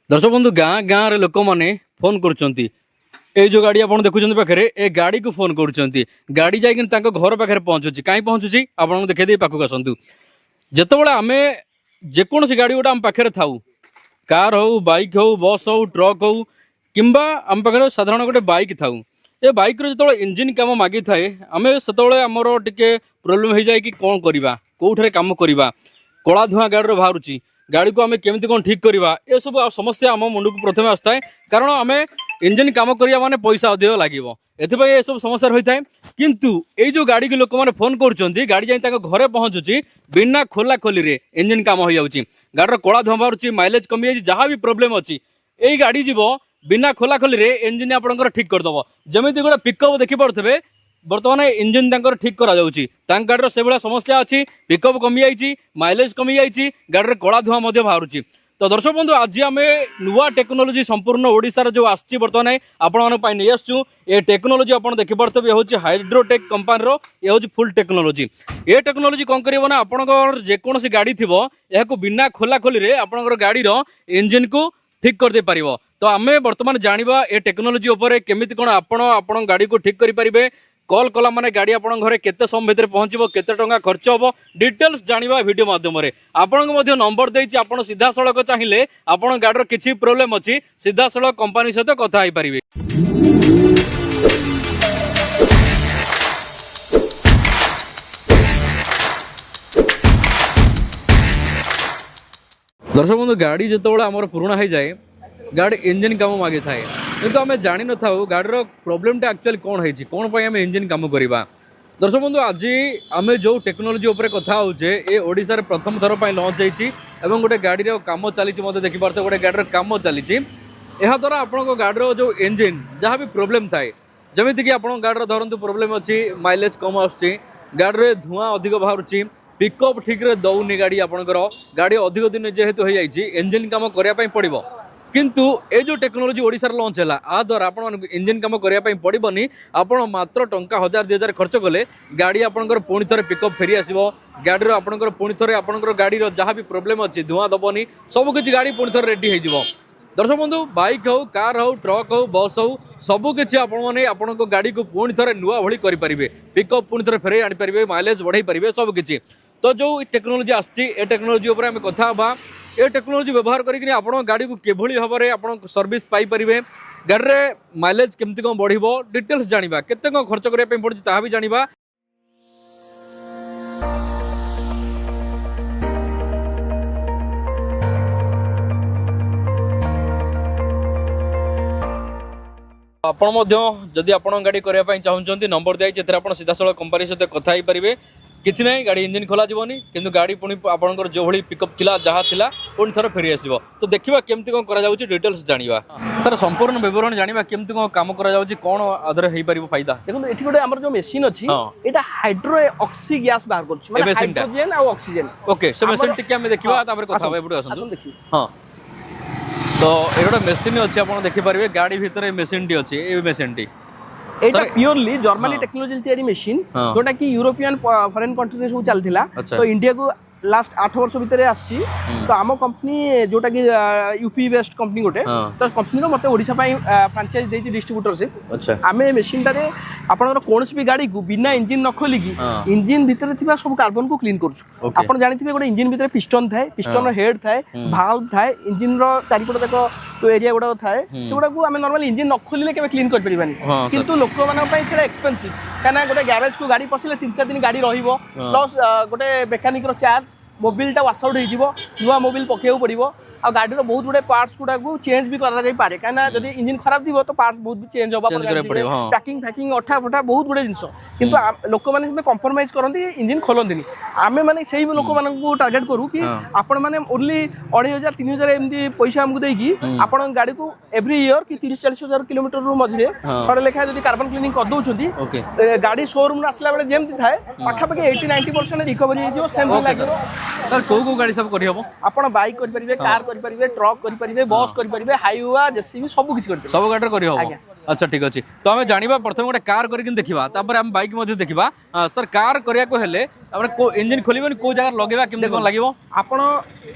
दर्शक बंधु गाँ गाँव लोक मैंने फोन कर जो गाड़ी आप देखुं पाखे ए गाड़ी को फोन कर गाड़ी जाकि घर पाखे पहुँचुची कहीं पहुँचुची आपको देखा पाखक आसतु जितेबाला आम जेकोसी गाड़ी गोटे आम पाखे था कार हो बाइक हो बस हो ट्रक हो कि आम पाखे साधारण गोटे बाइक था ए बाइक जो इंजिन कम मागी थाए आम से आमर टे प्रोब्लेम हो जाए कि कौन करवा कौटे कम करवा कला धुआं गाड़ी बाहर गाड़ी को आम केमी कौन ठीक करवा ये सब समस्या आम मुंड को प्रथम आसता है कारण आम इंजिन कम करवा माने पैसा अधिक लगे ये सब समस्या रही है किंतु ये जो गाड़ी की लोक मैंने फोन कर गाड़ी जाए घरे पहुँचुची बिना खोला खोली रे इंजिन कम हो जाऊँगी गाड़ी कला धुआं बाहर माइलेज कमी जाए जहाँ भी प्रोब्लेम अच्छी यही गाड़ी जीव बिना खोला खोली रे इंजिन आपंकर ठीक करदेव जमी गोटे पिकअप देखिपे बर्तमान इंजिन ठीक करा गाड़ीर से भाया समस्या अच्छी पिकअप कमी जाइए माइलेज कमी जाइए गाड़ी कला धुआं बाहर तो दर्शक बंधु आज आम नुआ टेक्नोलोजी संपूर्ण ओडिशार जो आसी बर्तमान आपण नहीं आसचु ये टेक्नोलोजी आप देखिपे ये हूँ हाइड्रोटेक कंपानी ये हूँ फुल टेक्नोलोजी ये टेक्नोलोजी कौन कर आपंकर जेकोसी गाड़ी थी यह बिना खोला खोली रे आपंकर गाड़ीर इंजिन को ठीक कर दे पारिबो तो आम बर्तमान जानिबा ए टेक्नोलोजी उपरे केमिति कोन आपण गाड़ी को ठीक करि परिबे कॉल कला माने गाड़ी आपण घरे केते समय भितर पहुंचबो केते टंका खर्च होबो डिटेल्स जानिबा वीडियो माध्यम रे आपण को मध्ये नंबर देछि आपण सीधा सड़क चाहिए आपण गाड़ीर किछि प्रॉब्लम अछि सीधा सड़क कंपनी सहित कथा होई परिबे। दर्शक बंधु गाड़ी जिते आम पुराणा हो जाए गाड़ी इंजिन कम मागी थाए किंतु आम जानी न था गाड़ीर प्रोब्लेम एक्चुअली कौन है कौन पर आम इंजिन कम करवा। दर्शक बंधु आज आम जो टेक्नोलोजी उपर कथा होचे ये ओडिशा प्रथम थर पर लॉन्च होती गोटे गाड़ीर कम चली देखिपारे गोटे गाड़ीर कम चली द्वारा आपण गाड़ीर जो इंजिन जहाँ भी प्रोब्लेम थाए जमीक आप गाड़ीर धरतु प्रोब्लेम अच्छी माइलेज कम आसूँ गाड़ी धुआं अधिक बाहर पिकअप ठीक रे दौनी गाड़ी आपंकर गाड़ी अधिक दिन जेहेतु हो जाए इंजिन कम करने पड़ो किंतु ये जो टेक्नोलोजी ओडिशा लॉन्च है आ द्वारा आपण इंजिन कम करने पड़ोनी आपण मात्र टंका 1000-2000 खर्च कले गाड़ी आपंकर पुणी थे पिकअप फेरी आसो गाड़ी आपंकर पुणी थे आपंकर गाड़ी जहाँ भी प्रोब्लेम अच्छी धुआं दबनी सबकि गाड़ी पुणी थे रेडी हो। दर्शक बंधु बाइक हो कार हो ट्रक हो बस हो सबकि आपण गाड़ी को पुणी थे नुआ भली करेंगे पिकअप पुणी थे फेर आनीपारे माइलेज बढ़ाई पारे सबकि तो जो टेक्नोलोजी आसी टेक्नोलोजी उपर आम कथा हाँ ये टेक्नोलोजी व्यवहार करके आप गाड़ी को किभली भाव में आप सर्विस पाइपर गाड़ी में माइलेज केमती कौन बढ़ो डिटेल्स जाना केते कौन खर्च करने पड़े ता भी जाना। जदि आप गाड़ी करने चाहते नंबर दिखाई आप सीधा सड़क कंपनी सहित कथा हो पारे किसी ना गाड़ी इंजिन खोल जीवनी किंतु गाड़ी पुणी आपंकर जो भाई पिकअप थिला जहाँ थिला पुणी थर फेरी आसो तो देखा केमती कौन करा डिटेल्स जाना सर संपूर्ण विवरण जाना केमती कौन काम करा कौन आदर हो पार फायदा देखो ये गोटे आम जो मेसीन अच्छी यहाँ हाइड्रो ऑक्सी गैस बाहर कर ऑक्सीजन ओके से मेसीन टिके आम देखा हाँ तो ये गोटे मेसीन अच्छी आप देखिपारे गाड़ी भितर मेसीन टी अच्छी ये मेसीन टी एटा प्योरली जर्मनी टेक्नोलॉजी तैयारी मशीन जोटा कि यूरोपियन फॉरेन कंट्री रे सब चलथिला तो इंडिया को लास्ट 8 वर्ष भितर आसी तो आम कंपनी जोटा कि यूपी बेस्ड कंपनी गोटे तो कंपनी मत ओडिशा फ्रांचाइज देछि डिस्ट्रीब्यूटरशिप आम मेसीन टारे आपनकर कोनस भी गाड़ी को बिना इंजिन न खोलिकी इंजिन भितर थिबा सब कार्बन को क्लीन करछु आपण जानिथिबे गोटे इंजिन भितर पिस्टन थाए पिस्टन रो हेड थाए भाल्व थाए इंजिन रो चारिपट तक जो एरिया गुडा थाए सेगुडा को आम नॉर्मली इंजिन न खोलिले केबे क्लीन कर परिबानी किंतु लोक मानन पई सेरा एक्सपेंसिव काना गोटे गैरेज को गाड़ी पसिले 3-4 दिन गाड़ी रहिबो प्लस गोटे मेकानिक रो चार्ज मोबिलटा वाश आउट हो नुआ मोबिल पकेबू पड़ो आ गाड़ी बहुत गुड़े पार्ट्स गुड़ा चेंज भी कराई पारे कहीं जब इंजिन खराब थी तो पार्ट्स बहुत भी चेंज होगा पैकिंग फैकिंग अठा फटा बहुत गुड़े जिन कितु लोक मैंने कंप्रोमाइज करती इंजिन खोलती आम मैंने से लोक मानू टार्गेट करूँ कि आपण मैंने ओनली 2,500-3,000 एमती पैसा आमको देकी आपण गाड़ी को एवरी इयर कि 30-40,000 किलोमीटर मझे थोड़े लेखा जब कार्बन क्लीनिंग कर दौरान गाड़ी शोरूम आसला बेले जमी थाए पाखापाखि 80-90% रिकवरी हो सेम लगे कौ गाड़ी सब करहब आप बाइक करेंगे कार करेंगे ट्रक करेंगे बस करेंगे हाईवा जेसीबी सब किसी सब गाड़ी कर अच्छा ठीक अच्छे तो आम जाना प्रथम गोटे कार करके देखा आम बाइक देखा सर कार करने को हेले इंजिन खोल कौ जगह लगे केमती कौन लगे आपण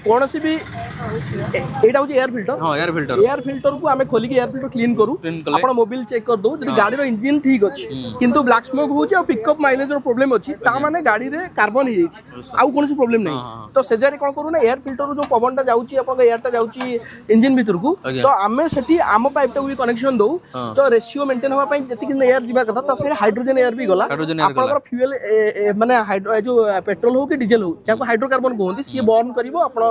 कौन सी भी एटा हूँ एयर फिल्टर हाँ एयर फिल्टर को आम खोलिक एयर फिल्टर क्लीन करू आपण मोबिल चेक कर दो जब गाड़ी इंजिन ठीक अच्छी किंतु ब्लैक स्मोक होची और पिकअप माइलेज प्रॉब्लम अच्छी ता माने गाड़ी रे कार्बन हो जाई आउ कोन सी प्रॉब्लम नहीं तो से जारे कोन करू ना एयर फिल्टर जो पवनटा जाउची अपन एयरटा जाउची इंजिन भीतर को तो आमे सेठी आम पाइपटा भी कनेक्शन दो तो रेशियो मेंटेन होबा पई जति कि एयर जीवा कथा ता से हाइड्रोजन एयर भी गला आपनकर फ्यूल माने हाइड्रो जो पेट्रोल हो कि डीजल हो जाको हाइड्रोकार्बन कहंती सी बर्न करिवो आपण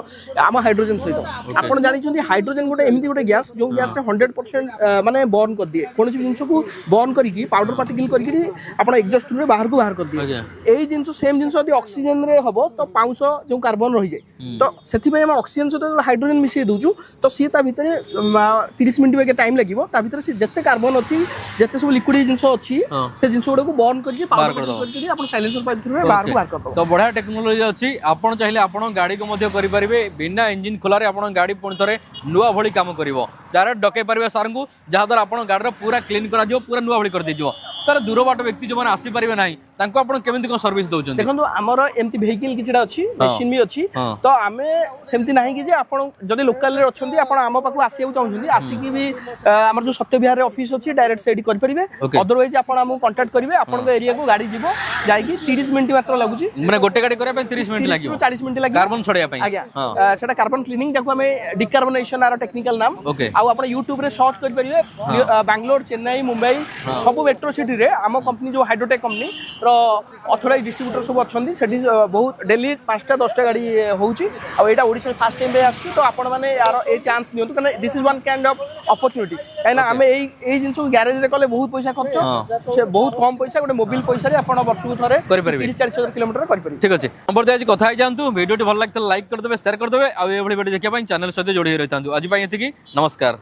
आम हाइड्रोजन सहित आपण जानि छथि हाइड्रोजन गोटे एमिति गोटे गैस जो गैस रे 100% माने बर्न कर दिए कोन सी जिंस को बर्न करिकि पाउडर पार्टिकल करिकि आपण एग्जॉस्ट रे बाहर कर दिए एई जिंस सेम जिंस यदि ऑक्सीजन रे हबो तो पाउंस जो कार्बन रही जाए तो सेथि पय हम ऑक्सीजन सहित हाइड्रोजन मिसै दउछु तो सी ता भीतर 30 मिनिट के टाइम लागिवो ता भीतर से जत्ते कार्बन अछि जत्ते सब लिक्विड जिंस अछि से जिंस गुडा को बर्न करके पाउडर करके आपण साइलेंसर पाइप थ्रू बाहर कर दो तो बढ़िया टेक्नोलॉजी अछि आपण चाहिले आपण गाड़ी को मध्य करि परिबे बिना इंजिन खोलारे आपण गाड़ी पुणी थरे नुआ भली काम करिवो डायरेक्ट डके परिबे सार को जहाँ द्वारा आपण गाड़ी पूरा क्लीन करा दियो पूरा नुआ भली कर दियो सर दूर बाट व्यक्ति जो आसी पारे ना तांको आपण केमिति कोन सर्विस दउछन देखो आमर एमती वेहिकल किछटा अछि मशीन भी अछि तो आमे सेमती नाही कि जे आपण जदि लोकल रे अछंती आपण आम पाखु आसीउ चाहउछंती आसी कि भी हमर जो सत्य विहार रे ऑफिस अछि डायरेक्ट सेडी कर परिबे अदरवाइज आपण हमु कांटेक्ट करिवे आपण एरिया को गाड़ी जीवो जाई कि 30 मिनिट मात्र लागुची माने गोटे गाड़ी करे पे 30 मिनिट लागिवो 40 मिनिट लागिवो कार्बन छड़िया पे आज्ञा सेटा कार्बन क्लीनिंग जाको हमें डिकार्बोनेशन आर टेक्निकल नाम आ आपण YouTube रे सर्च कर परिबे बेंगलोर चेन्नई मुंबई सब मेट्रो सिटी रे आम कंपनी जो हाइड्रोटेक कंपनी रो ऑथराइज डिस्ट्रीब्यूटर सब अच्छी सेठी बहुत डेली 5टा 10टा गाड़ी होउची आ एटा ओडिसा फर्स्ट टाइम रे आछी तो आपण माने यार ए चांस नियंतु कने this is one kind of opportunity काइना हमें एई जिंस गैरेज रे कले बहुत पैसा खर्च से बहुत कम पैसा गोटे मोबाइल पैसा रे आपण वर्ष को थरे करि परिबे 30-40 किलोमीटर करि परिबे ठीक अछि नंबर दे आज कथा आइ जानतु वीडियो टी भल लागत लाइक कर देबे शेयर कर देबे आ ए भली वीडियो देखिया पई चैनल सहित जोड़ी रहतांतु आज पई एतिकी नमस्कार।